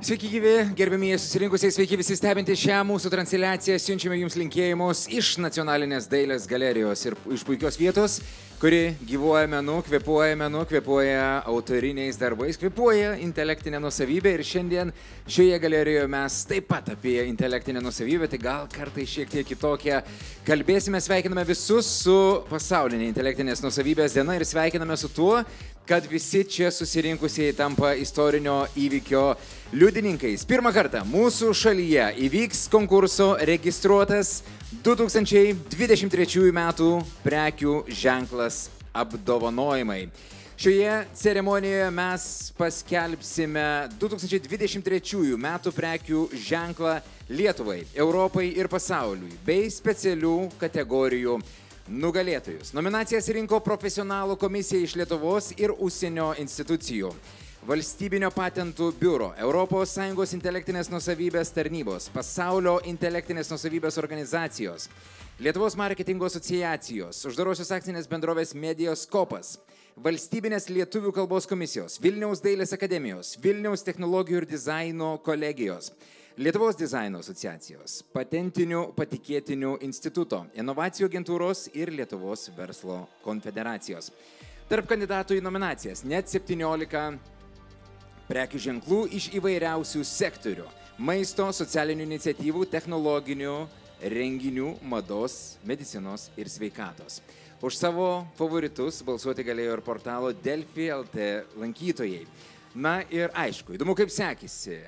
Sveiki gyvi, gerbėmieji susirinkusiai, sveiki visi stebintys šią mūsų transliaciją. Siunčiame jums linkėjimus iš Nacionalinės dailės galerijos ir iš puikios vietos, kuri gyvuoja menu, kvėpuoja autoriniais darbais, kvėpuoja intelektinę nuosavybę. Ir šiandien šioje galerijoje mes taip pat apie intelektinę nuosavybę, tai gal kartais šiek tiek kitokią kalbėsime. Sveikiname visus su pasaulinė intelektinės nuosavybės diena ir sveikiname su tuo, kad visi čia susirinkusieji tampa istorinio įvykio liudininkais. Pirmą kartą mūsų šalyje įvyks konkurso registruotas 2023 metų prekių ženklas apdovanojimai. Šioje ceremonijoje mes paskelbsime 2023 metų prekių ženklą Lietuvai, Europai ir pasauliui, bei specialių kategorijų nugalėtojus. Nominacijas rinko profesionalų komisija iš Lietuvos ir užsienio institucijų. Valstybinio patentų biuro, ES intelektinės nuosavybės tarnybos, Pasaulio intelektinės nuosavybės organizacijos, Lietuvos marketingo asociacijos, uždarosios akcinės bendrovės Mediaskopas, Valstybinės lietuvių kalbos komisijos, Vilniaus dailės akademijos, Vilniaus technologijų ir dizaino kolegijos, Lietuvos dizaino asociacijos, Patentinių patikėtinių instituto, Inovacijų agentūros ir Lietuvos verslo konfederacijos. Tarp kandidatų į nominacijas net 17 prekių ženklų iš įvairiausių sektorių – maisto, socialinių iniciatyvų, technologinių, renginių, mados, medicinos ir sveikatos. Už savo favoritus balsuoti galėjo ir portalo Delfi LT lankytojai. Na ir aišku, įdomu kaip sekėsi.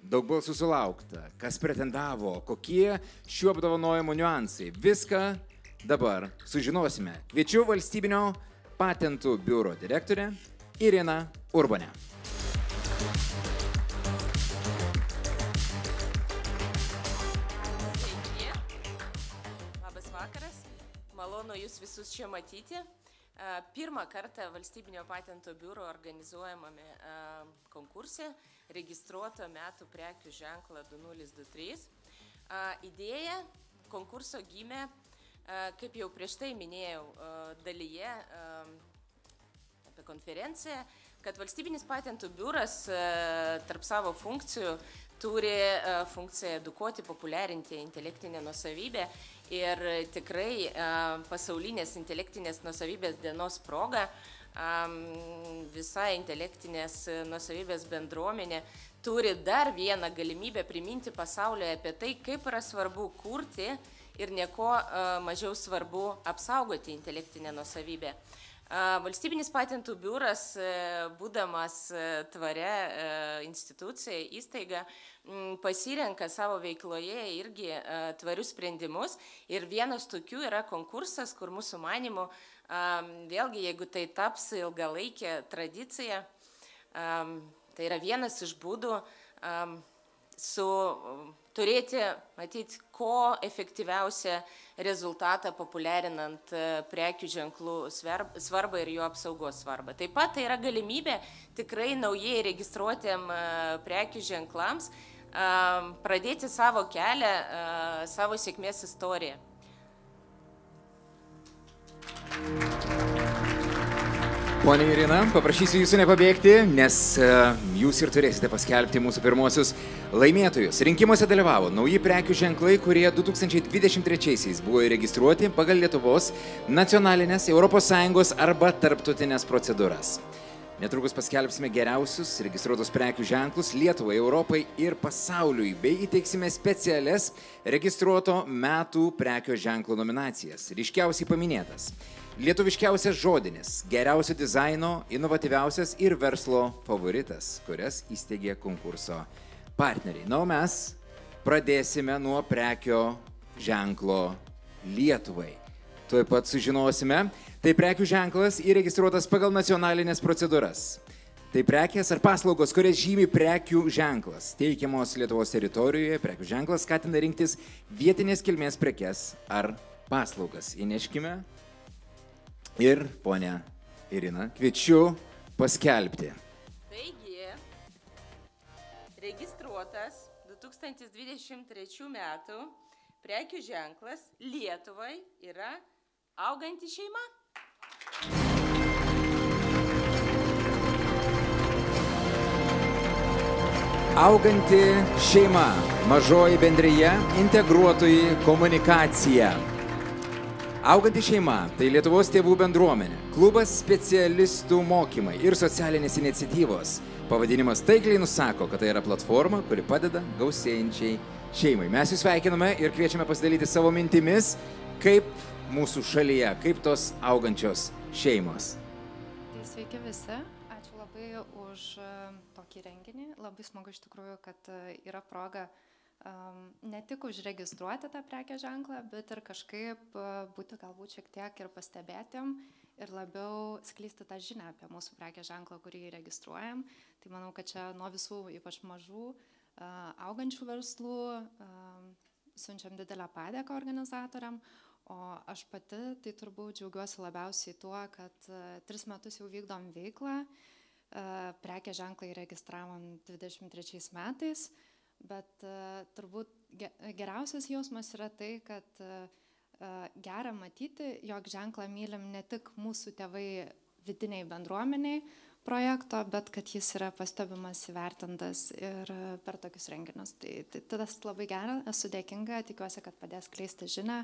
Daug balsų sulaukta, kas pretendavo, kokie šių apdovanojimų niuansai. Viską dabar sužinosime. Kviečiu Valstybinio patentų biuro direktorę Iriną Urbonę. Sveiki. Labas vakaras. Malonu jūs visus čia matyti. Pirmą kartą Valstybinio patentų biuro organizuojamame konkurse registruoto metų prekių ženklą 2023. Idėja konkurso gimė, kaip jau prieš tai minėjau dalyje apie konferenciją, kad Valstybinis patentų biuras tarp savo funkcijų turi funkciją edukuoti, populiarinti intelektinę nuosavybę ir tikrai pasaulinės intelektinės nuosavybės dienos proga visa intelektinės nuosavybės bendruomenė turi dar vieną galimybę priminti pasaulyje apie tai, kaip yra svarbu kurti ir nieko mažiau svarbu apsaugoti intelektinę nuosavybę. Valstybinis patentų biuras, būdamas tvaria institucija, įstaiga, pasirenka savo veikloje irgi tvarius sprendimus ir vienas tokių yra konkursas, kur mūsų manymų, vėlgi, jeigu tai taps ilgalaikė tradicija, tai yra vienas iš būdų turėti, matyti, ko efektyviausią rezultatą populiarinant prekių ženklų svarbą ir jų apsaugos svarbą. Taip pat tai yra galimybė tikrai naujai registruotėm prekių ženklams pradėti savo kelią, savo sėkmės istoriją. Pone Irina, paprašysiu jūsų nepabėgti, nes jūs ir turėsite paskelbti mūsų pirmosius laimėtojus. Rinkimuose dalyvavo nauji prekių ženklai, kurie 2023-aisiais buvo įregistruoti pagal Lietuvos nacionalinės, ES arba tarptautinės procedūras. Netrukus paskelbsime geriausius registruotus prekių ženklus Lietuvai, Europai ir pasauliui, bei įteiksime specialias registruoto metų prekio ženklo nominacijas. Ryškiausiai paminėtas lietuviškiausias žodinis, geriausio dizaino, inovatyviausias ir verslo favoritas, kurias įsteigė konkurso partneriai. Na, o mes pradėsime nuo prekio ženklo Lietuvai. Tuoj pat sužinosime. Tai prekių ženklas įregistruotas pagal nacionalinės procedūras. Tai prekės ar paslaugos, kurias žymi prekių ženklas. Teikiamos Lietuvos teritorijoje, prekių ženklas skatina rinktis vietinės kilmės prekes ar paslaugas. Įneškime. Ir, ponia Irina, kviečiu paskelbti. Taigi, registruotas 2023 metų prekių ženklas Lietuvai yra auganti šeima. Auganti šeima, mažoji bendrija, integruotoji komunikacija. Auganti šeima – tai Lietuvos tėvų bendruomenė, klubas specialistų mokymai ir socialinės iniciatyvos. Pavadinimas taikliai nusako, kad tai yra platforma, kuri padeda gausėjančiai šeimai. Mes jūs sveikiname ir kviečiame pasidalyti savo mintimis, kaip mūsų šalyje, kaip tos augančios šeimos. Tai sveiki visi, ačiū labai už tokį renginį. Labai smagu iš tikrųjų, kad yra proga ne tik užregistruoti tą prekės ženklą, bet ir kažkaip būti galbūt šiek tiek ir pastebėtiem ir labiau skleisti tą žinią apie mūsų prekės ženklą, kurį registruojam. Tai manau, kad čia nuo visų, ypač mažų, augančių verslų, siunčiam didelę padėką organizatoriam. O aš pati tai turbūt džiaugiuosi labiausiai tuo, kad 3 metus jau vykdom veiklą. Prekės ženklą įregistravom 23 metais. Bet turbūt geriausias jausmas yra tai, kad gera matyti, jog ženklą mylim ne tik mūsų tėvai vidiniai bendruomeniai projekto, bet kad jis yra pastebimas, įvertintas ir per tokius renginius. Tai tas labai gera, esu dėkinga, tikiuosi, kad padės kleisti žinią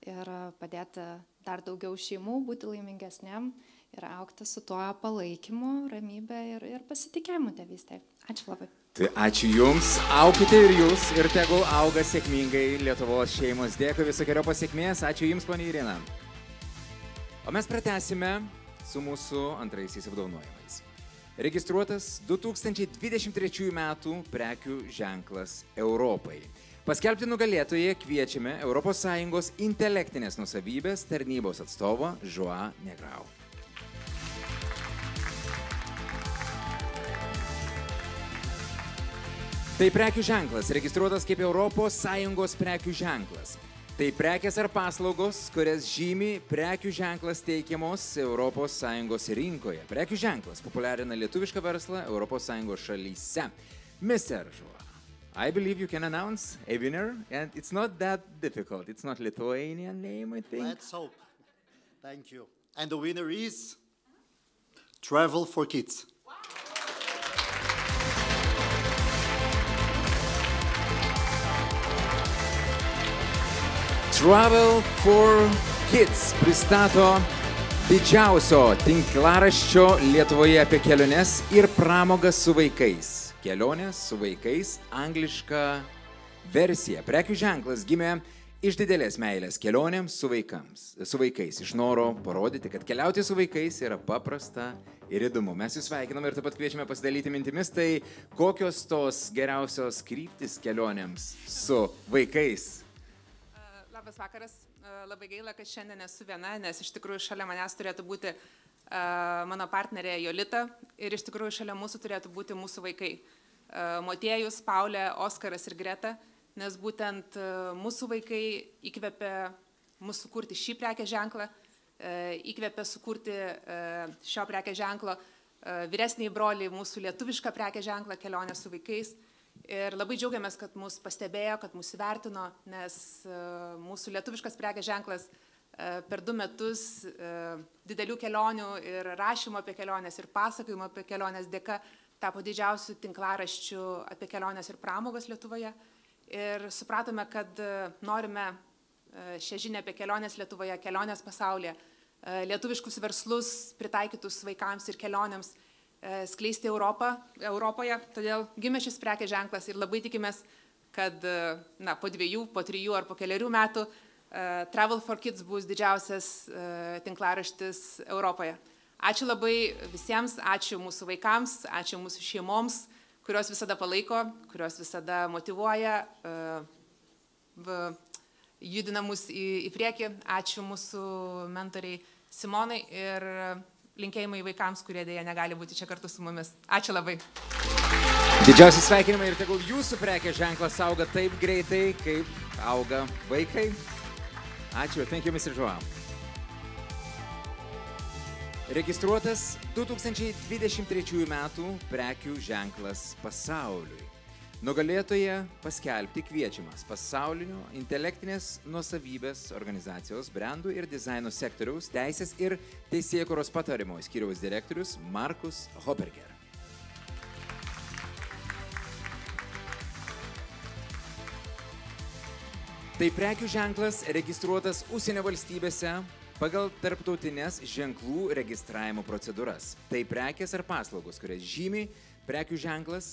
ir padėti dar daugiau šeimų būti laimingesnėm ir augti su tuo palaikymu, ramybė ir pasitikėjimu tėvystėje. Ačiū labai. Tai ačiū Jums, aukite ir Jūs ir tegul auga sėkmingai Lietuvos šeimos. Dėkui, visokeriopos sėkmės, ačiū Jums, ponia Irina. O mes pratęsime su mūsų antraisiais apdovanojimais. Registruotas 2023 metų prekių ženklas Europai. Paskelbti nugalėtoje kviečiame ES intelektinės nusavybės tarnybos atstovą Joao Negrão. Tai prekių ženklas, registruotas kaip ES prekių ženklas. Tai prekės ar paslaugos, kurias žymi prekių ženklas teikiamos ES rinkoje. Prekių ženklas populiarina lietuvišką verslą ES šalyse. Mr. Joao, I believe you can announce a winner, and it's not that difficult. It's not Lithuanian name, I think. Let's hope. Thank you. And the winner is Travel for Kids. Travel for Kids pristato didžiausio tinklaraščio Lietuvoje apie keliones ir pramogas su vaikais. Kelionės su vaikais, angliška versija. Prekių ženklas gimė iš didelės meilės kelionėms su vaikais. Iš noro parodyti, kad keliauti su vaikais yra paprasta ir įdomu. Mes jūs sveikiname ir taip pat kviečiame pasidalyti mintimis. Tai kokios tos geriausios kryptis kelionėms su vaikais? Labas vakaras. Labai gaila, kad šiandien esu viena, nes iš tikrųjų šalia manęs turėtų būti mano partnerė Jolita ir iš tikrųjų šalia mūsų turėtų būti mūsų vaikai. Motiejus, Paulė, Oskaras ir Greta, nes būtent mūsų vaikai įkvėpė mus sukurti šį prekės ženklą, įkvėpė sukurti šio prekės ženklo vyresniai broliai mūsų lietuvišką prekės ženklą kelionę su vaikais. Ir labai džiaugiamės, kad mus pastebėjo, kad mus įvertino, nes mūsų lietuviškas prekės ženklas per 2 metus didelių kelionių ir rašymo apie keliones ir pasakojimo apie keliones dėka tapo didžiausių tinklaraščių apie keliones ir pramogas Lietuvoje. Ir supratome, kad norime šią žinią apie keliones Lietuvoje, keliones pasaulyje, lietuviškus verslus pritaikytus vaikams ir kelionėms skleisti Europoje, todėl gimė šis prekės ženklas ir labai tikimės, kad po 2, po 3 ar po 4 metų Travel for Kids bus didžiausias tinklaraštis Europoje. Ačiū labai visiems, ačiū mūsų vaikams, ačiū mūsų šeimoms, kurios visada palaiko, kurios visada motyvuoja, judina mus į priekį. Ačiū mūsų mentoriai Simonai ir linkėjimai vaikams, kurie dėja negali būti čia kartu su mumis. Ačiū labai. Didžiausi sveikinimai ir tegul jūsų prekės ženklas auga taip greitai, kaip auga vaikai. Ačiū. Thank you, Mr. Joao. Registruotas 2023 metų prekių ženklas pasauliui. Nugalėtoje paskelbti kviečiamas pasaulinio intelektinės nuosavybės organizacijos brandų ir dizaino sektoriaus teisės ir teisėkūros patarimo skyriaus direktorius Markus Hoperger. Tai prekių ženklas registruotas užsienio valstybėse pagal tarptautinės ženklų registravimo procedūras. Tai prekės ar paslaugos, kurias žymi prekių ženklas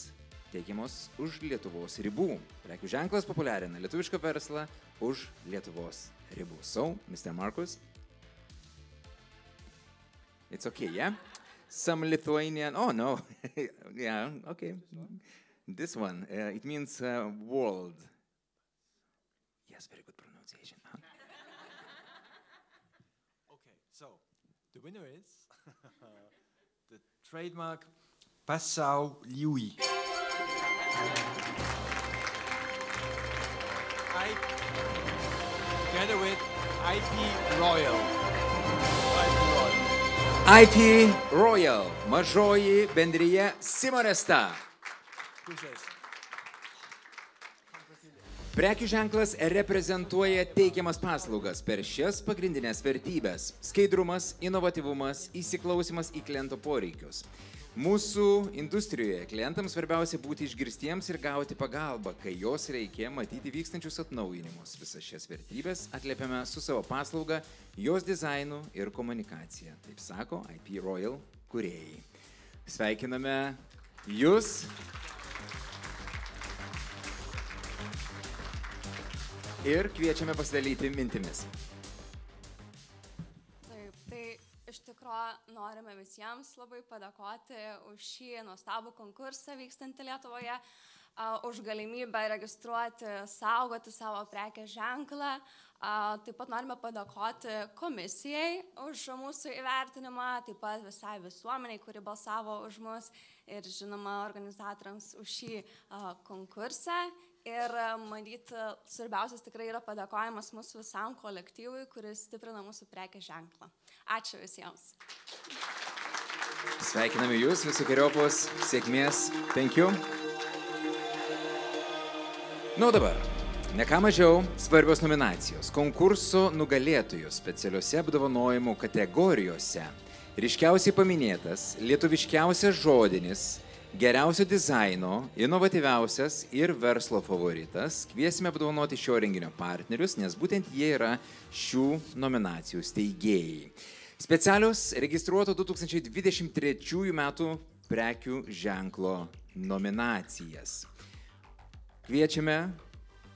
teikiamos už Lietuvos ribų. Prekių ženklas populiarina lietuvišką verslą už Lietuvos ribų. So, Mr. Markus, it's okay, yeah? Some Lithuanian, oh no, yeah, okay. This one, it means world. Yes, very good pronunciation. Huh? Okay, so the winner is the trademark Passau Liui. Together with IP Royal. IP Royal, mažoji bendrija Simoresta. Prekių ženklas reprezentuoja teikiamas paslaugas per šias pagrindinės vertybės – skaidrumas, inovatyvumas, įsiklausimas į kliento poreikius. Mūsų industrijoje klientams svarbiausia būti išgirstiems ir gauti pagalbą, kai jos reikia matyti vykstančius atnaujinimus. Visas šias vertybės atliepiame su savo paslauga, jos dizainu ir komunikacija. Taip sako IP Royal kūrėjai. Sveikiname jūs. Ir kviečiame pasidalyti mintimis. Taip, tai iš tikrųjų norime visiems labai padėkoti už šį nuostabų konkursą vykstantį Lietuvoje, už galimybę registruoti, saugoti savo prekės ženklą. Taip pat norime padėkoti komisijai už mūsų įvertinimą, taip pat visai visuomeniai, kuri balsavo už mus ir žinoma organizatoriams už šį konkursą. Ir manyti, svarbiausias tikrai yra padėkojimas mūsų visam kolektyvui, kuris stiprina mūsų prekės ženklą. Ačiū visiems. Sveikiname jūs, visokeriopos sėkmės. Thank you. Nu dabar, ne ką mažiau svarbios nominacijos. Konkurso nugalėtojų specialiuose apdovanojimų kategorijose. Ryškiausiai paminėtas, lietuviškiausias žodinis, geriausio dizaino, inovatyviausias ir verslo favoritas. Kviesime apdovanoti šio renginio partnerius, nes būtent jie yra šių nominacijų steigėjai. Specialios registruoto 2023 metų prekių ženklo nominacijas. Kviečiame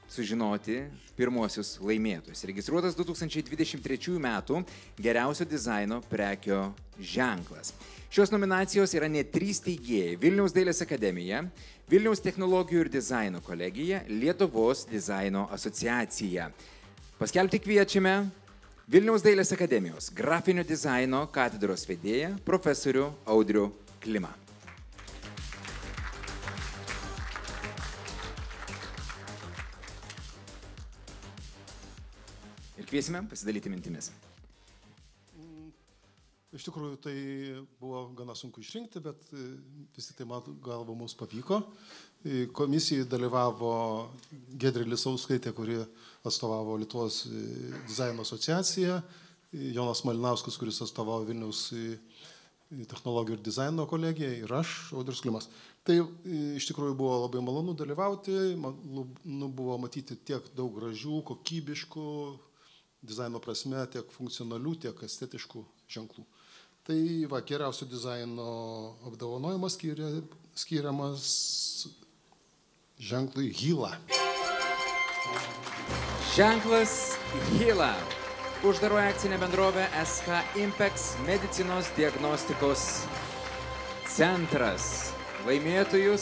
sužinoti pirmosius laimėtojus. Registruotas 2023 metų geriausio dizaino prekio ženklas. Šios nominacijos yra net 3 steigėjai – Vilniaus dailės akademija, Vilniaus technologijų ir dizaino kolegija, Lietuvos dizaino asociacija. Paskelbti kviečiame Vilniaus dailės akademijos grafinio dizaino katedros vedėją profesorių Audrių Klimą. Ir kviesime pasidalyti mintimis. Iš tikrųjų, tai buvo gana sunku išrinkti, bet vis tik tai, man galva, mums pavyko. Komisijoje dalyvavo Giedrė Lisauskaitė, kuri atstovavo Lietuvos dizaino asociaciją, Jonas Malinauskas, kuris atstovavo Vilniaus technologijų ir dizaino kolegiją, ir aš, Audrius Klimas. Tai iš tikrųjų buvo labai malonu dalyvauti, buvo matyti tiek daug gražių, kokybiškų, dizaino prasme, tiek funkcionalių, tiek estetiškų ženklų. Tai va, geriausio dizaino apdovanojimas skiriamas ženklui Hila. Ženklas Hila. Uždaroji akcinė bendrovė SK Impex medicinos diagnostikos centras. Laimėtojų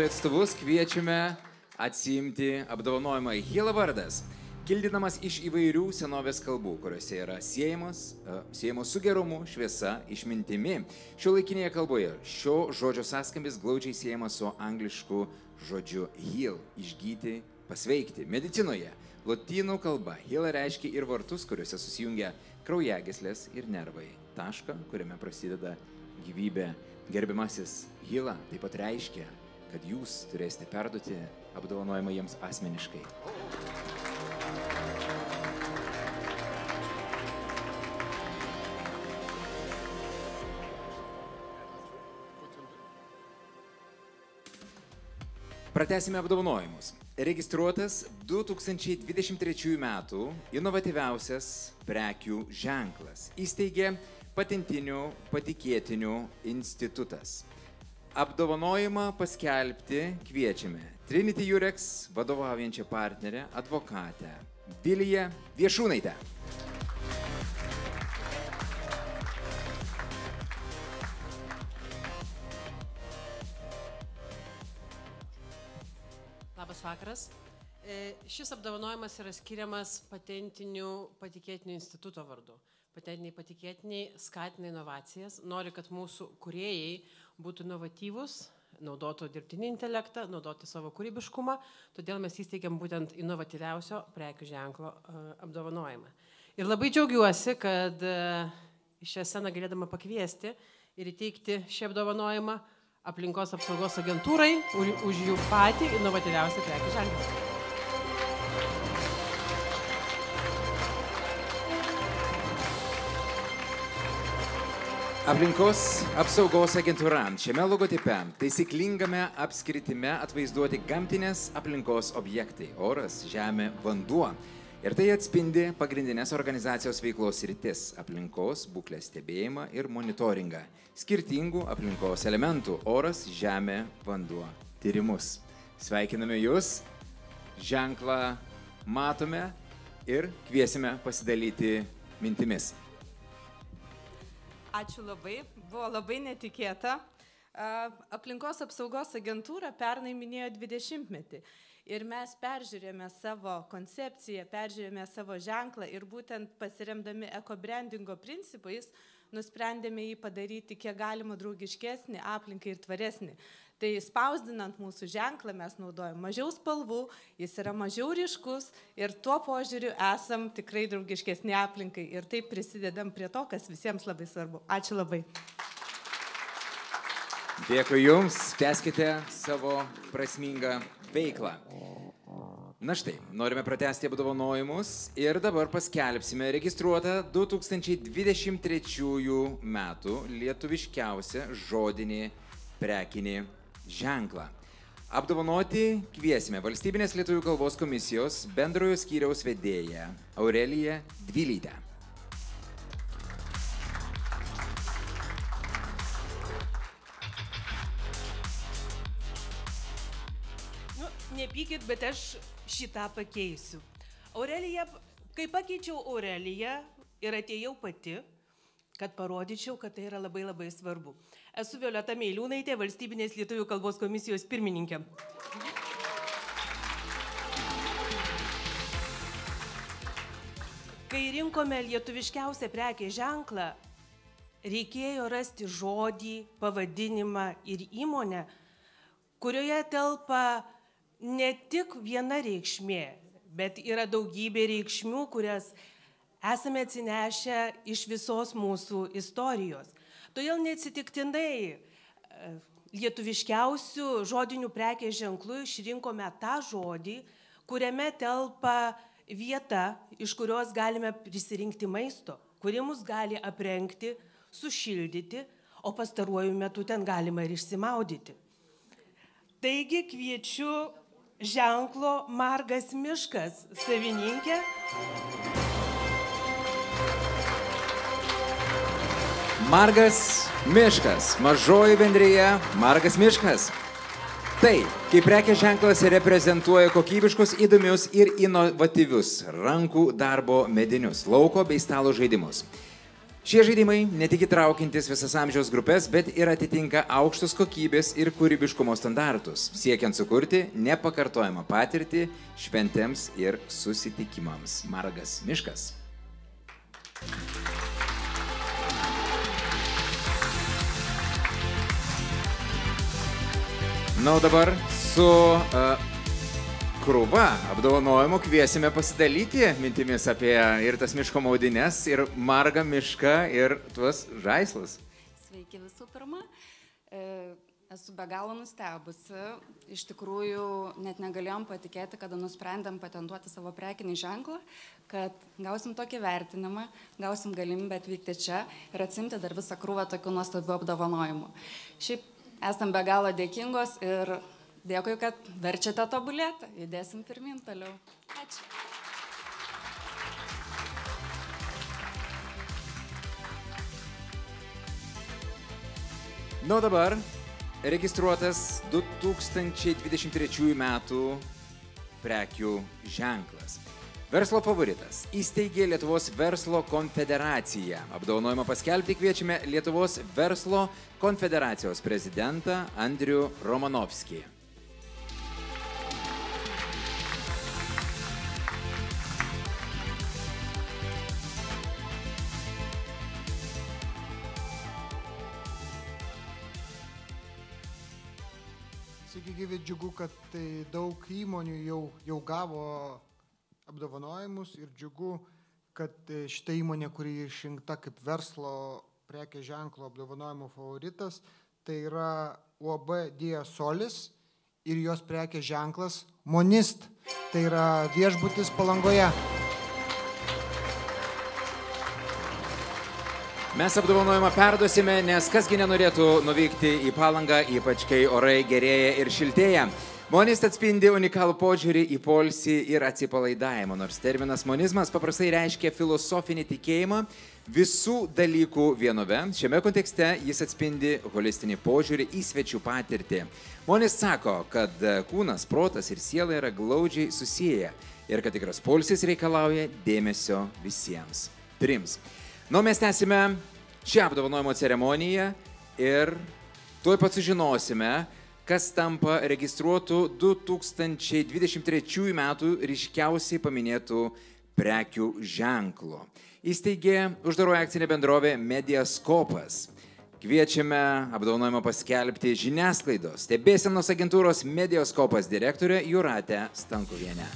atstovus kviečiame atsiimti apdovanojimą. Hila vardas kildinamas iš įvairių senovės kalbų, kuriuose yra siejamos su gerumu, šviesa, išmintimi. Šiuolaikinėje kalboje šio žodžio sąskambis glaudžiai siejamas su anglišku žodžiu heal – išgyti, pasveikti. Medicinoje lotynų kalba heal reiškia ir vartus, kuriuose susijungia kraujagyslės ir nervai. Tašką, kuriame prasideda gyvybė. Gerbiamasis Hila taip pat reiškia, kad jūs turėsite perduoti apdovanojimą jiems asmeniškai. Pratęsime apdovanojimus. registruotas 2023 metų inovatyviausias prekių ženklas. Įsteigė Patentinių patikėtinių institutas. Apdovanojimą paskelbti kviečiame Trinity Jurex vadovaujančią partnerę advokatę Viliją Viešūnaitę. Labas vakaras. Šis apdovanojimas yra skiriamas Patentinių patikėtinių instituto vardu. Patentiniai patikėtiniai skatina inovacijas, nori, kad mūsų kūrėjai būtų inovatyvūs, naudotų dirbtinį intelektą, naudotų savo kūrybiškumą, todėl mes įsteigėm būtent inovatyviausio prekių ženklo apdovanojimą. Ir labai džiaugiuosi, kad šią sceną galėdama pakviesti ir įteikti šį apdovanojimą Aplinkos apsaugos agentūrai už jų patį inovatyviausią prekių ženklą. Aplinkos apsaugos agentūra šiame logotipe taisyklingame apskritime atvaizduoti gamtinės aplinkos objektai – oras, žemė, vanduo. Ir tai atspindi pagrindinės organizacijos veiklos sritis – aplinkos, būklės stebėjimą ir monitoringą. Skirtingų aplinkos elementų – oras, žemė, vanduo – tyrimus. Sveikiname Jūs, ženklą matome ir kviesime pasidalyti mintimis. Ačiū labai, buvo labai netikėta. Aplinkos apsaugos agentūra pernai minėjo 20-metį ir mes peržiūrėjome savo koncepciją, peržiūrėjome savo ženklą ir būtent pasiremdami ekobrandingo principais nusprendėme jį padaryti kiek galima draugiškesnį, aplinkai ir tvaresnį. Tai spausdinant mūsų ženklą mes naudojame mažiau spalvų, jis yra mažiau ryškus ir tuo požiūriu esam tikrai draugiškesni aplinkai ir taip prisidedam prie to, kas visiems labai svarbu. Ačiū labai. Dėkui Jums, tęskite savo prasmingą veiklą. Na štai, norime pratęsti apdovanojimus ir dabar paskelbsime registruotą 2023 metų lietuviškiausią žodinį prekinį ženklą. Apdovanoti kviesime Valstybinės lietuvių kalbos komisijos bendrojo skyriaus vedėją Aureliją Dvilytę. Nepykit, bet aš šitą pakeisiu. Aurelija, kai pakeičiau Aureliją ir atėjau pati, kad parodyčiau, kad tai yra labai labai svarbu. Esu Violeta Meiliūnaitė, Valstybinės lietuvių kalbos komisijos pirmininkė. Kai rinkome lietuviškiausią prekės ženklą, reikėjo rasti žodį, pavadinimą ir įmonę, kurioje telpa ne tik viena reikšmė, bet yra daugybė reikšmių, kurias esame atsinešę iš visos mūsų istorijos. Todėl neatsitiktinai lietuviškiausių žodinių prekės ženklų išrinkome tą žodį, kuriame telpa vieta, iš kurios galime prisirinkti maisto, kuri mus gali aprengti, sušildyti, o pastaruoju metu ten galima ir išsimaudyti. Taigi kviečiu ženklo Margas Miškas savininkę. Margas Miškas, mažoji bendrija Margas Miškas. Tai, kai prekės ženklas reprezentuoja kokybiškus, įdomius ir inovatyvius rankų darbo medinius, lauko bei stalo žaidimus. Šie žaidimai ne tik įtraukiantis visas amžiaus grupės, bet ir atitinka aukštus kokybės ir kūrybiškumo standartus, siekiant sukurti nepakartojamą patirtį šventėms ir susitikimams. Margas Miškas. Na, o dabar su krūva apdovanojimų kviesime pasidalyti mintimis apie ir tas miško maudines, ir margą mišką, ir tuos žaislus. Sveiki visų pirma. Esu be galo nustebusi. Iš tikrųjų, net negalėjom patikėti, kada nusprendėm patentuoti savo prekinį ženklą, kad gausim tokį vertinimą, gausim galimybę atvykti čia ir atsimti dar visą krūvą tokių nuostabių apdovanojimų. Šiaip esam be galo dėkingos ir Dėkui, kad verčiate tobulėti. Judėsim pirmin toliau. Ačiū. Nu dabar registruotas 2023 metų prekių ženklas. Verslo favoritas įsteigė Lietuvos verslo konfederaciją. Apdovanojimą paskelbti kviečiame Lietuvos verslo konfederacijos prezidentą Andrių Romanovskį. Sveiki gyvi, džiugu, kad daug įmonių jau gavo apdovanojimus ir džiugu, kad šita įmonė, kuri išrinkta kaip verslo prekės ženklo apdovanojimo favoritas, tai yra UAB Dia Solis ir jos prekės ženklas Monist. Tai yra viešbutis Palangoje. Mes apdovanojimą perduosime, nes kasgi nenorėtų nuvykti į Palangą, ypač kai orai gerėja ir šiltėja. Monist atspindi unikalų požiūrį į poilsį ir atsipalaidavimą, nors terminas monizmas paprastai reiškia filosofinį tikėjimą visų dalykų vienove. Šiame kontekste jis atspindi holistinį požiūrį į svečių patirtį. Monist sako, kad kūnas, protas ir siela yra glaudžiai susiję ir kad tikras poilsis reikalauja dėmesio visiems trims. Nu, mes tęsime šią apdovanojimo ceremoniją ir tuoj pat sužinosime, kas tampa registruotų 2023 metų ryškiausiai paminėtų prekių ženklo. Įsteigė uždaroji akcinė bendrovė Mediaskopas. Kviečiame apdovanojimą paskelbti žiniasklaidos stebėsenos agentūros Mediaskopas direktorę Jūratę Stankuvienę.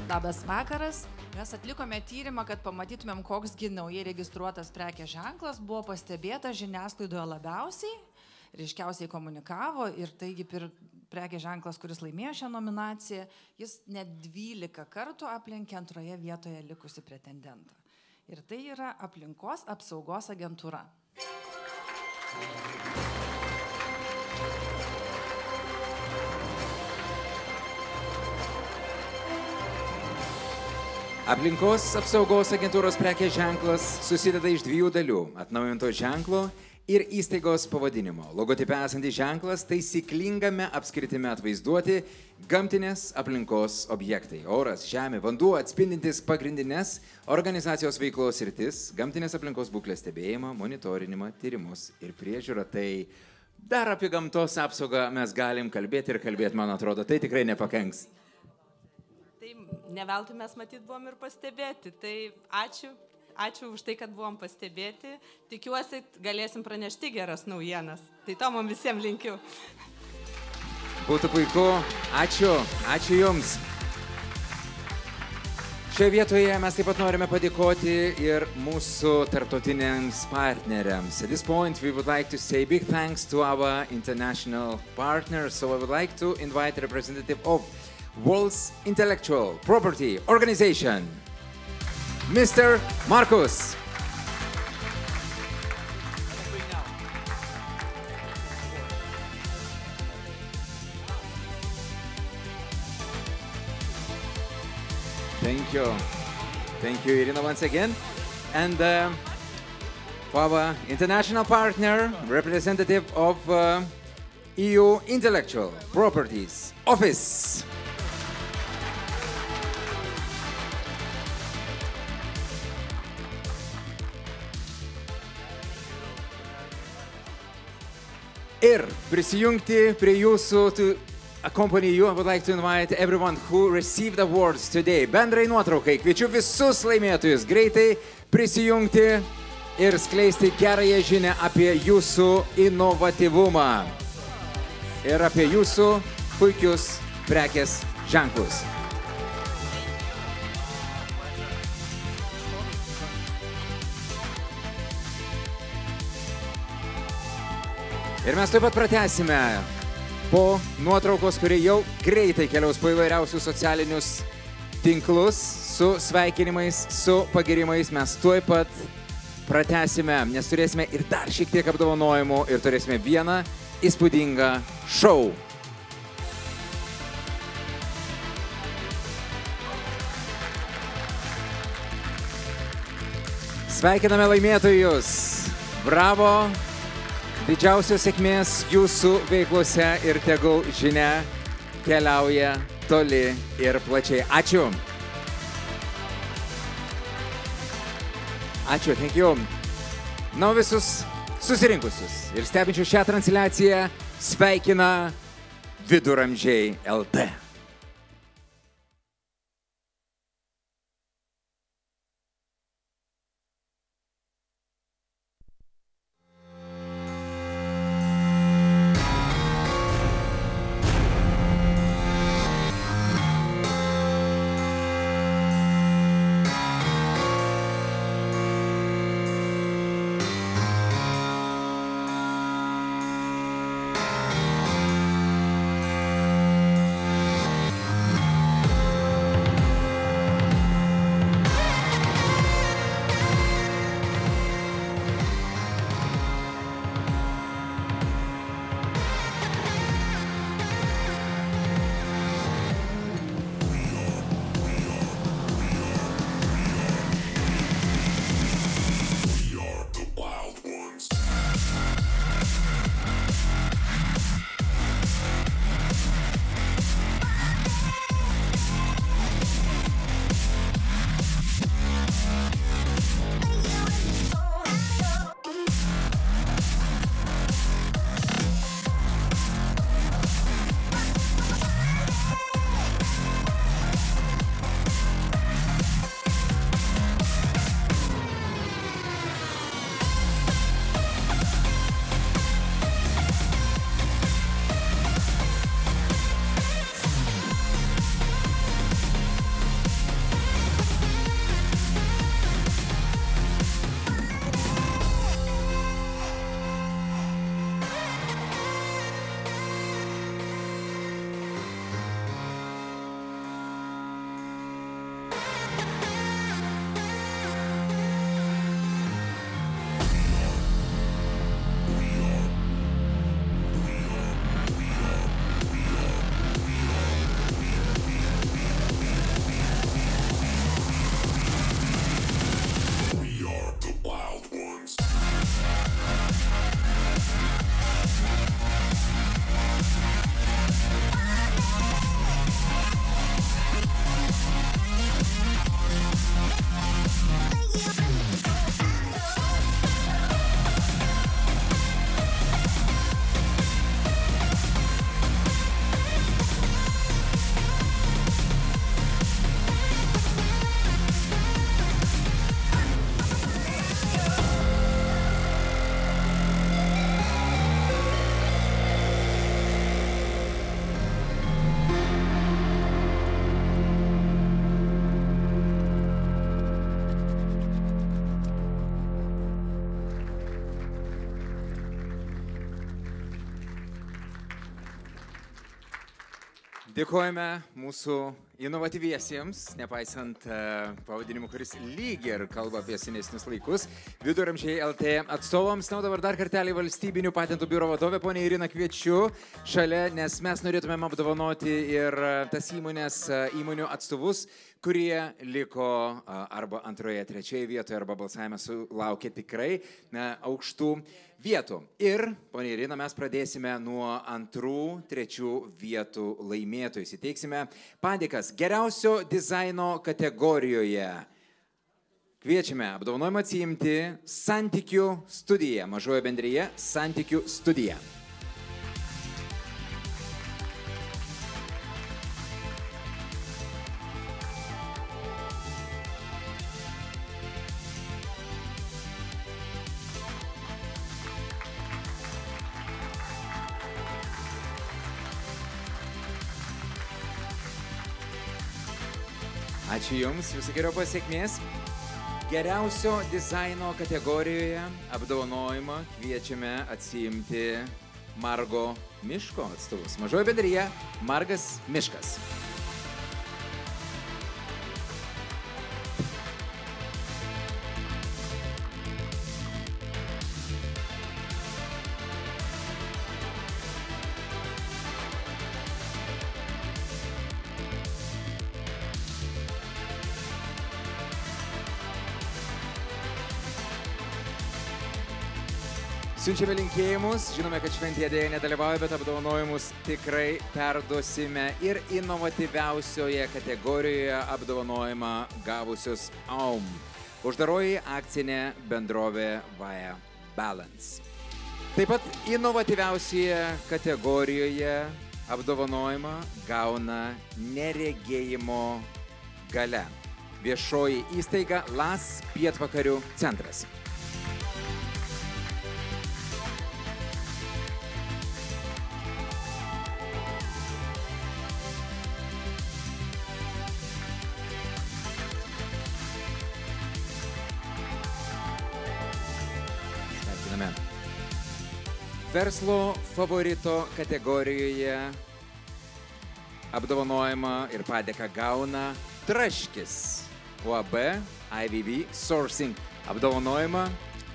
Labas vakaras. Mes atlikome tyrimą, kad pamatytumėm, koksgi naujai registruotas prekės ženklas buvo pastebėtas žiniasklaidoje labiausiai, ryškiausiai komunikavo ir taigi prekės ženklas, kuris laimėjo šią nominaciją, jis net 12 kartų aplenkė antroje vietoje likusi pretendentą. Ir tai yra Aplinkos apsaugos agentūra. Aplinkos apsaugos agentūros prekės ženklas susideda iš dviejų dalių – atnaujinto ženklo ir įstaigos pavadinimo. Logotipe esantis ženklas taisyklingame apskritime atvaizduoti gamtinės aplinkos objektai. Oras, žemė, vanduo atspindintis pagrindinės organizacijos veiklos sritis, gamtinės aplinkos būklės stebėjimą, monitorinimą, tyrimus ir priežiūrą. Tai dar apie gamtos apsaugą mes galim kalbėti ir kalbėti, man atrodo, tai tikrai nepakenks. Ne veltui mes matyt buvom ir pastebėti. Tai ačiū už tai, kad buvom pastebėti. Tikiuosi, galėsim pranešti geras naujienas. Tai to mums visiems linkiu. Būtų puiku. Ačiū Jums. Šioje vietoje mes taip pat norime padėkoti ir mūsų tarptautiniams partneriams. At this point, we would like to say big thanks to our international partners. So I would like to invite a representative of World's Intellectual Property Organization, Mr. Marcus. Thank you. Thank you, Irina, once again. And for our international partner, representative of EU Intellectual Properties Office. Ir prisijungti prie jūsų, to accompany you, I would like to invite everyone who received awards today. Bendrai nuotraukai, kviečiu visus laimėtojus greitai prisijungti ir skleisti gerąją žinią apie jūsų inovatyvumą ir apie jūsų puikius prekės ženklus. Ir mes taip pat pratęsime po nuotraukos, kurie jau greitai keliaus po įvairiausius socialinius tinklus su sveikinimais, su pagirimais. Mes tuoj pat pratęsime, nes turėsime ir dar šiek tiek apdovanojimų ir turėsime vieną įspūdingą šou. Sveikiname laimėtojus. Bravo. Didžiausios sėkmės jūsų veiklose ir tegul žinia keliauja toli ir plačiai. Ačiū. Ačiū, thank you. Na, visus susirinkusius ir stebinčius šią transliaciją sveikina Viduramžiai LT. Dėkojame mūsų inovatyviesiems, nepaisant pavadinimų, kuris lyg ir kalba apie senesnius laikus, Viduramžiai LT atstovams. Na, dabar dar kartelį Valstybinių patentų biuro vadovė, ponia Irina, kviečiu šalia, nes mes norėtumėm apdovanoti ir tas įmonių atstovus, kurie liko arba antroje, trečioje vietoje, arba balsavime sulaukė tikrai aukštų vietų. Ir, ponia Irina, mes pradėsime nuo antrų, trečių vietų laimėtojų. Įteiksime padėkas geriausio dizaino kategorijoje. Kviečiame apdovanojimą atsiimti Santykių studiją, mažoje bendryje Santykių studija. Ačiū Jums, visokeriopos sėkmės. Geriausio dizaino kategorijoje apdovanojimą kviečiame atsiimti Margo Miško atstovus. Mažoje bendryje Margas Miškas. Siunčiame linkėjimus, žinome, kad šventėje dėja nedalyvauja, bet apdovanojimus tikrai perduosime ir inovatyviausioje kategorijoje apdovanojimą gavusius AUM. Uždaroji akcinė bendrovė Via Balance. Taip pat inovatyviausioje kategorijoje apdovanojimą gauna neregėjimo galia. Viešoji įstaiga LAS Pietvakarių centras. Sveikiname. Verslo favorito kategorijoje apdovanojimą ir padėką gauna Traškis. UAB IVV Sourcing apdovanojimą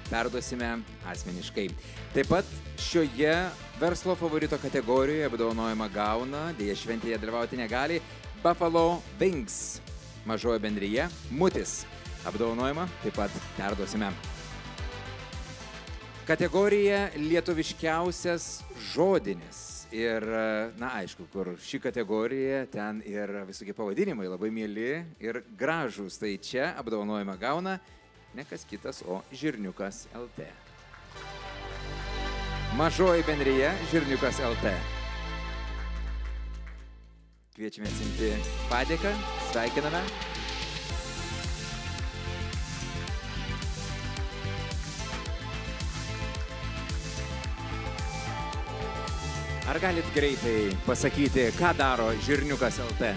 perduosime asmeniškai. Taip pat šioje verslo favorito kategorijoje apdovanojimą gauna, dėja šventėje dalyvauti negali, Buffalo Wings mažoji bendrija Mutis. Apdovanojimą taip pat perduosime. Kategorija lietuviškiausias žodinis. Ir, na, aišku, kur ši kategorija, ten ir visokie pavadinimai labai mieli ir gražūs. Tai čia apdovanojimą gauna ne kas kitas, o Žirniukas LT. Mažoji bendrija Žirniukas LT. Kviečiame atsiimti padėką, sveikiname. Ar galit greitai pasakyti, ką daro Žirniukas LT?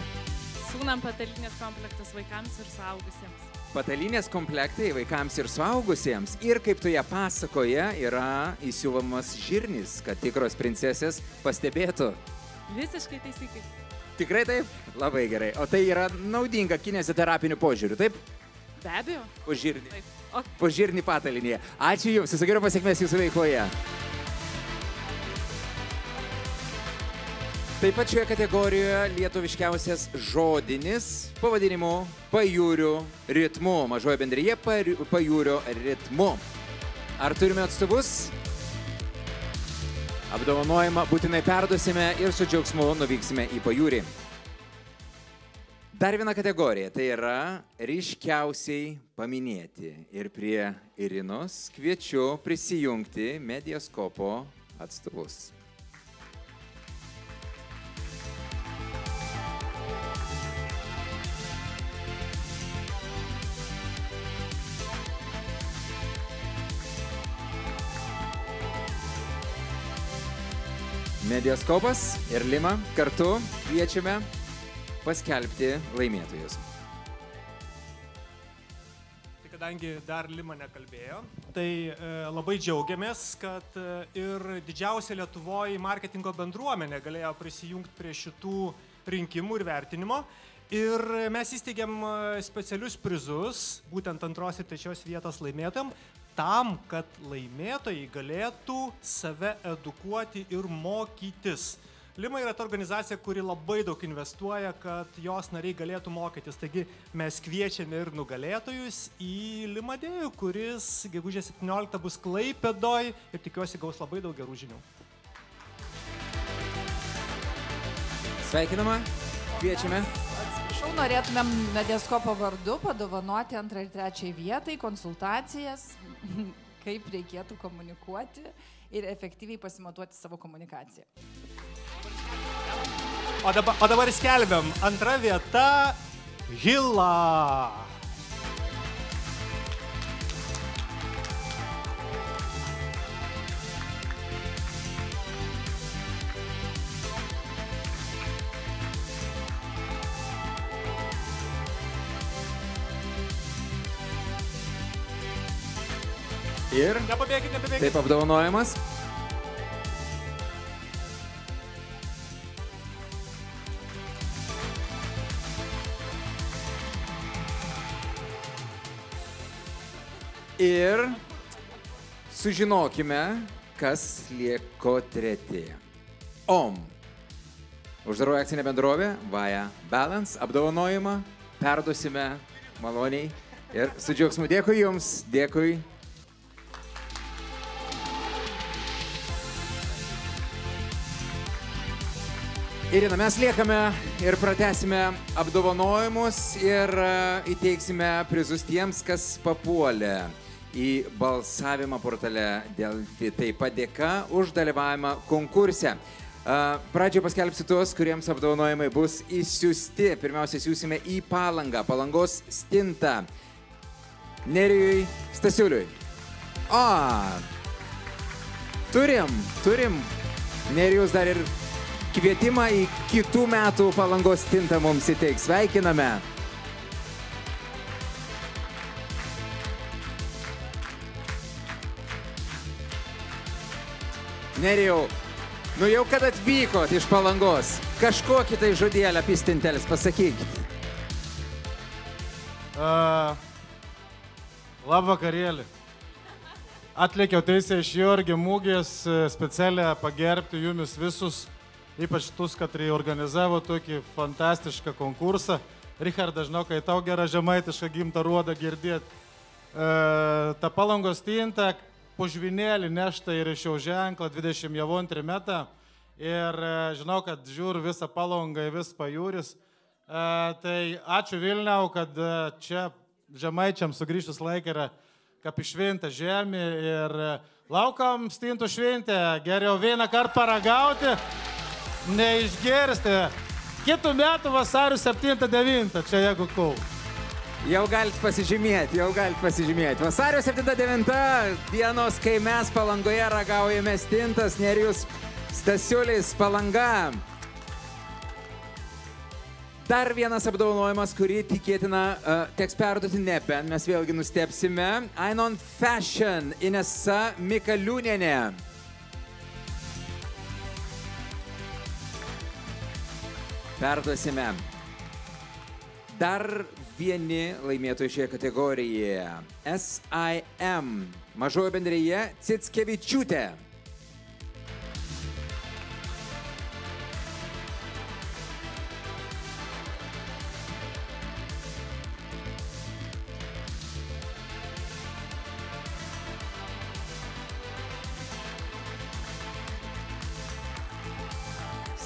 Siūnam patalinės komplektus vaikams ir suaugusiems. Patalinės komplektai vaikams ir suaugusiems. Ir kaip toje pasakoje yra įsiuvamas žirnis, kad tikros princesės pastebėtų. Visiškai teisingai. Tikrai taip? Labai gerai. O tai yra naudinga kineziterapiniu požiūriu, taip? Be abejo. Po žirnį. Taip. Po žirnį patalinėje. Ačiū Jums, visokerių pasiekmės Jūsų veikloje. Taip pat šioje kategorijoje lietuviškiausias žodinis pavadinimu Pajūrių ritmu. Mažoji bendrija Pajūrio ritmu. Ar turime atstovus? Apdovanojimą būtinai perduosime ir su džiaugsmu nuvyksime į Pajūrį. Dar viena kategorija, tai yra ryškiausiai paminėti. Ir prie Irinos kviečiu prisijungti Mediaskopo atstovus. Mediaskopas ir Lima kartu kviečiame paskelbti laimėtojus. Tai kadangi dar Lima nekalbėjo, tai labai džiaugiamės, kad ir didžiausia Lietuvoje marketingo bendruomenė galėjo prisijungti prie šitų rinkimų ir vertinimo. Ir mes įsteigėm specialius prizus, būtent 2. ir 3. vietos laimėtojam, tam, kad laimėtojai galėtų save edukuoti ir mokytis. Lima yra ta organizacija, kuri labai daug investuoja, kad jos nariai galėtų mokytis. Taigi mes kviečiame ir nugalėtojus į Limadėjų, kuris gegužės 17 bus Klaipėdoj ir tikiuosi gaus labai daug gerų žinių. Sveikinama, kviečiame. Atsiprašau, norėtumėm Mediaskopo vardu padovanoti 2. ir 3. vietai konsultacijas, kaip reikėtų komunikuoti ir efektyviai pasimatuoti savo komunikaciją. O dabar skelbiam 2. vieta Hila. Ir nepabėkit. Taip apdovanojimas. Ir sužinokime, kas liko treti. OM. Uždaroji akcinė bendrovė Via Balance apdovanojimą perduosime maloniai ir su džiaugsmu. Dėkui Jums, dėkui. Irina, mes liekame ir pratęsime apdovanojimus ir įteiksime prizus tiems, kas papuolė į balsavimą portale Delfi. Taip pat dėka už dalyvavimą konkurse. Pradžioje paskelbsiu tuos, kuriems apdovanojimai bus išsiųsti. Pirmiausia, siūsime į Palangą, Palangos stintą. Nerijui Stasiuliui. Turim. Nerijus dar ir kvietimą į kitų metų Palangos stintą mums įteiks. Sveikiname. Nerijau, jau kad atvykot iš Palangos, kažkokį tai žodėlę apie stinteles pasakykit. Labą vakarėlį. Atlėkiau teisę iš Jorgio mūgės specialią pagerbti jumis visus, ypač tus, kad organizavo tokį fantastišką konkursą. Richardas, žinau, kai tau gerą žemaitišką gimtą ruodą girdėt. Ta Palangos stinta po žvinėlį nešta ir iš jau ženklą 22 metą. Ir žinau, kad žiūriu visą Palangą, vis pajūris. Tai ačiū Vilniau, kad čia žemaičiam sugrįžtus laiką yra kaip išvinta žemė. Ir laukam stintų šventę. Geriau vieną kartą paragauti, neišgirsti. Kitų metų vasario 7-9, čia jeigu kau. Jau galite pasižymėti. Vasario 7-9 dienos, kai mes Palangoje ragaujame stintas, Nerijus Stasiulis, Palanga. Dar vienas apdovanojimas, kurį tikėtina teks perduoti nebent mes vėlgi nustebsime. Ainon Fashion, Inesa Mikaliūnienė. Perduosime. Dar vieni laimėtojai šioje kategorijoje. SIM, mažoji bendrija Cickevičiūtė.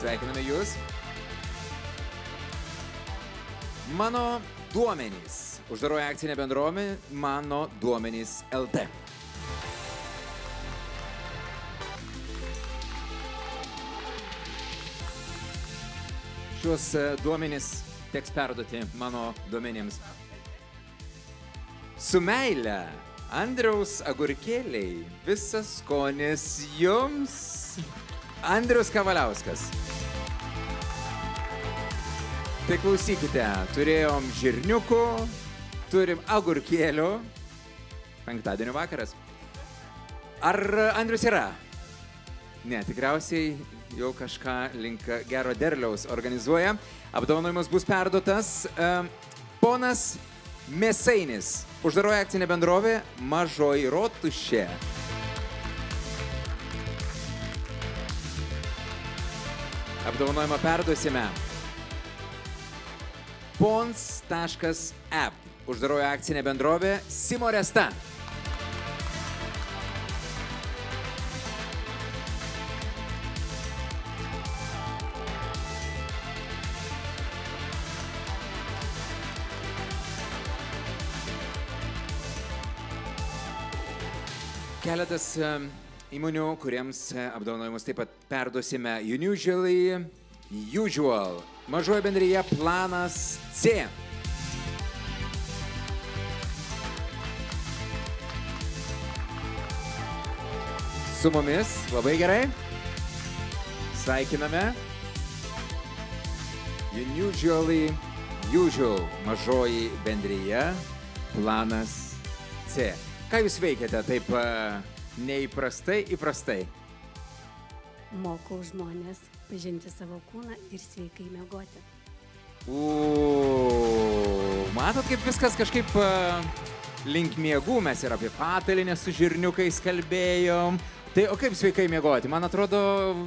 Sveikiname jūs. Mano duomenys. Uždaroji akcinė bendrovė Mano duomenys LT. Šios duomenys teks perduoti mano duomenims. Su meile, Andriaus agurkėliai, visas skonis jums. Andrius Kavaliauskas. Tai klausykite, turėjom žirniukų, turim agurkėlių. Penktadienio vakaras. Ar Andrius yra? Ne, tikriausiai jau kažką link gero derliaus organizuoja. Apdovanojimas bus perduotas. Ponas Mėsainis, uždaroji akcinė bendrovė Mažoji Rotušė. Apdovanojimą perduosime. Pons.app, uždaroji akcinė bendrovė Simoresta. Keletas įmonių, kuriems apdovanojimus taip pat perduosime. Usual. Mažoji bendrija Planas C. Su mumis, labai gerai. Sveikiname. Usual. Mažoji bendrija Planas C. Ką jūs veikiate taip neįprastai, įprastai? Mokau žmonės pažinti savo kūną ir sveikai miegoti. Matot, kaip viskas kažkaip link miegų, mes ir apie patalinę su žirniukais kalbėjom. Tai o kaip sveikai miegoti? Man atrodo,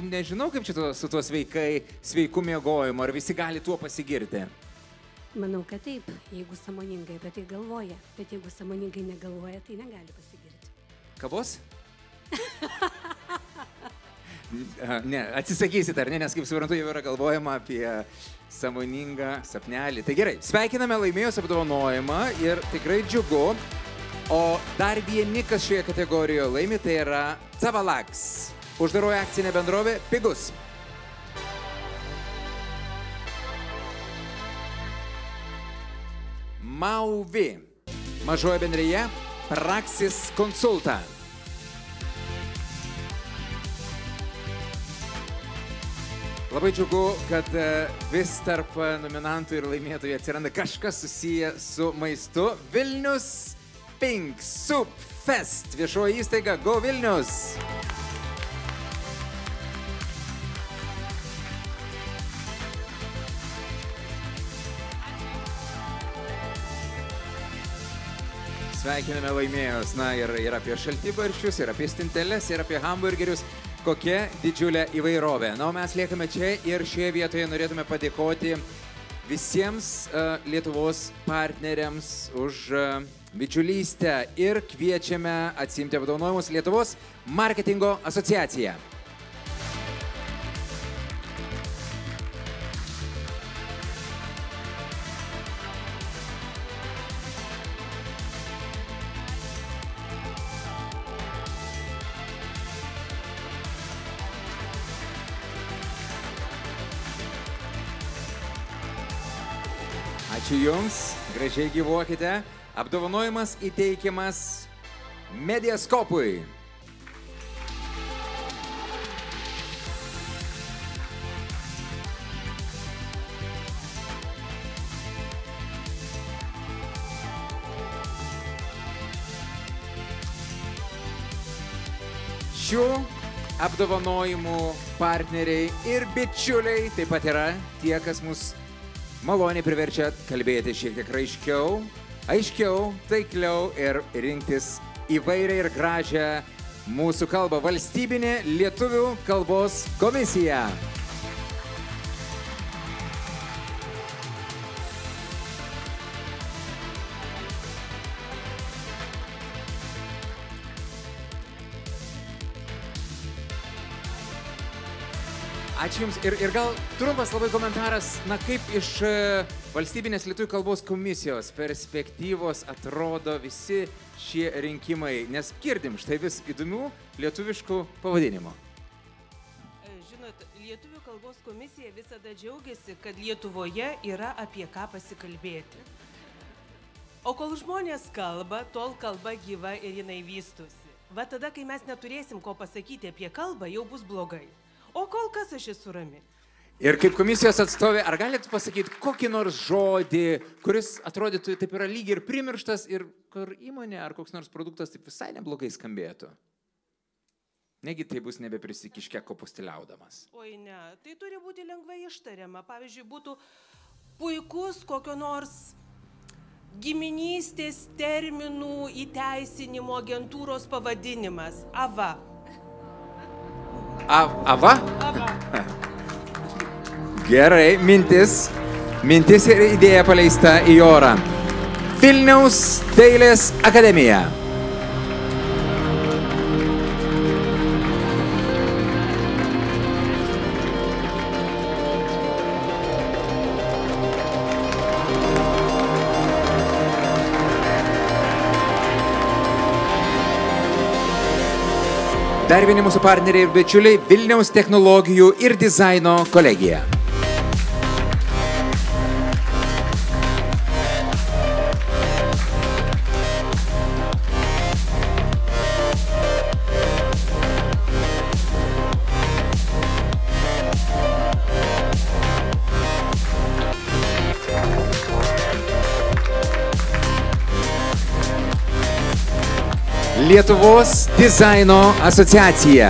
nežinau, kaip čia su tuo sveiku miegojimu, ar visi gali tuo pasigirti? Manau, kad taip, jeigu sąmoningai apie tai galvoja, bet jeigu sąmoningai negalvoja, tai negali pasigirti. Kavos? Ne, atsisakysit, ar ne, nes kaip suprantu, jau yra galvojama apie sąmoningą sapnelį. Tai gerai, sveikiname laimėjus apdovanojimą ir tikrai džiugu. O dar vieni, kas šioje kategorijoje laimi, tai yra Cavalaks. Uždaroji akcinė bendrovė Pigus. Mauvi. Mažoji bendrija Praxis Consulta. Labai džiugu, kad vis tarp nominantų ir laimėtojų atsiranda kažkas susiję su maistu. Vilnius Pink Soup Fest. Viešoji įstaiga Go Vilnius. Sveikiname laimėjus. Na ir apie šaltibarščius, ir apie stinteles, ir apie hamburgerius. Kokia didžiulė įvairovė. Na, o mes liekame čia ir šioje vietoje norėtume padėkoti visiems Lietuvos partneriams už bičiulystę ir kviečiame atsiimti apdovanojimus Lietuvos marketingo asociaciją. Ačiū Jums, gražiai gyvuokite. Apdovanojimas įteikiamas Mediaskopui. Šių apdovanojimų partneriai ir bičiuliai taip pat yra tie, kas mus maloniai priverčia kalbėti šiek tiek aiškiau, taikliau ir rinktis įvairią ir gražią mūsų kalbą. Valstybinė lietuvių kalbos komisija. Ačiū Jums. Ir gal trumpas labai komentaras, na kaip iš Valstybinės lietuvių kalbos komisijos perspektyvos atrodo visi šie rinkimai, nes girdim štai vis įdomių lietuviškų pavadinimų. Žinot, Lietuvių kalbos komisija visada džiaugiasi, kad Lietuvoje yra apie ką pasikalbėti. O kol žmonės kalba, tol kalba gyva ir jinai vystosi. Va tada, kai mes neturėsim ko pasakyti apie kalbą, jau bus blogai. O kol kas aš esu rami. Ir kaip komisijos atstovė, ar galite pasakyti kokį nors žodį, kuris atrodytų taip yra lygiai ir primirštas ir kur įmonė ar koks nors produktas taip visai neblogai skambėtų? Negi tai bus nebeprisikiškę kopustiliaudamas. Oi ne, tai turi būti lengvai ištariama. Pavyzdžiui, būtų puikus kokio nors giminystės terminų įteisinimo agentūros pavadinimas. AVA. Ava? Gerai, mintis ir idėja paleista į orą. Vilniaus dailės akademija. Dar vieni mūsų partneriai ir bičiuliai - Vilniaus technologijų ir dizaino kolegija. Lietuvos dizaino asociacija.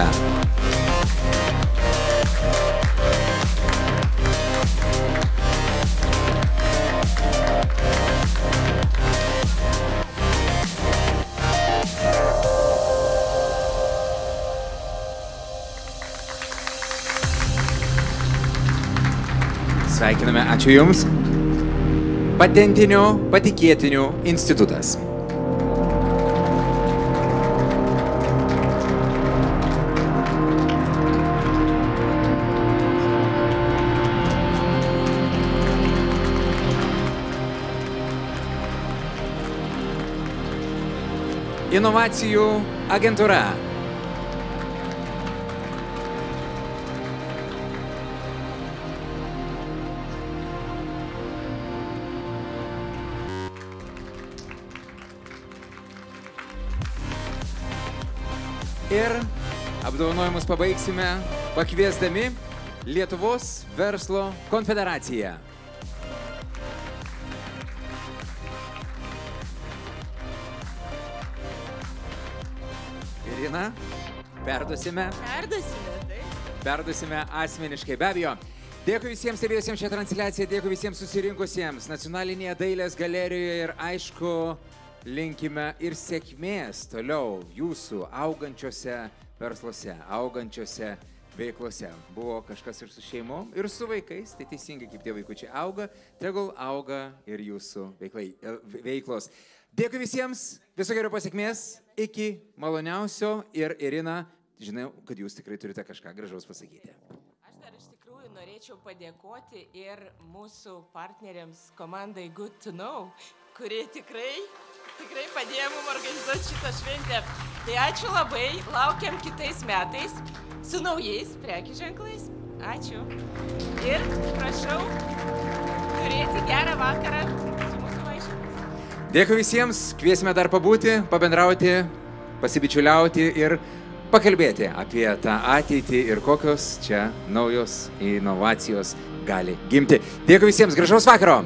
Sveikiname, ačiū Jums. Patentinių patikėtinių institutas. inovacijų agentūra. Ir apdovanojimus pabaigsime pakviesdami Lietuvos verslo konfederaciją. Irina, perduosime. Perduosime asmeniškai, be abejo. Dėkui visiems stebėjusiems šią transliaciją, dėkui visiems susirinkusiems Nacionalinėje dailės galerijoje ir aišku, linkime ir sėkmės toliau jūsų augančiose versluose, augančiose veiklose. Buvo kažkas ir su šeimom, ir su vaikais, tai teisingai kaip tie vaikučiai auga, tegul auga ir jūsų veiklos. Dėkui visiems, viso gero pasiekmės, iki maloniausio ir Irina, žinau, kad jūs tikrai turite kažką gražaus pasakyti. Aš dar iš tikrųjų norėčiau padėkoti ir mūsų partneriams komandai Good to Know, kurie tikrai padėjo mums organizuoti šitą šventę. Tai ačiū labai, laukiam kitais metais su naujais prekių ženklais. Ačiū. Ir prašau turėti gerą vakarą su mūsų vaišėmis. Dėkui visiems, kviesime dar pabūti, pabendrauti, pasibičiuliauti ir pakalbėti apie tą ateitį ir kokios čia naujos inovacijos gali gimti. Dėkui visiems, gražaus vakaro.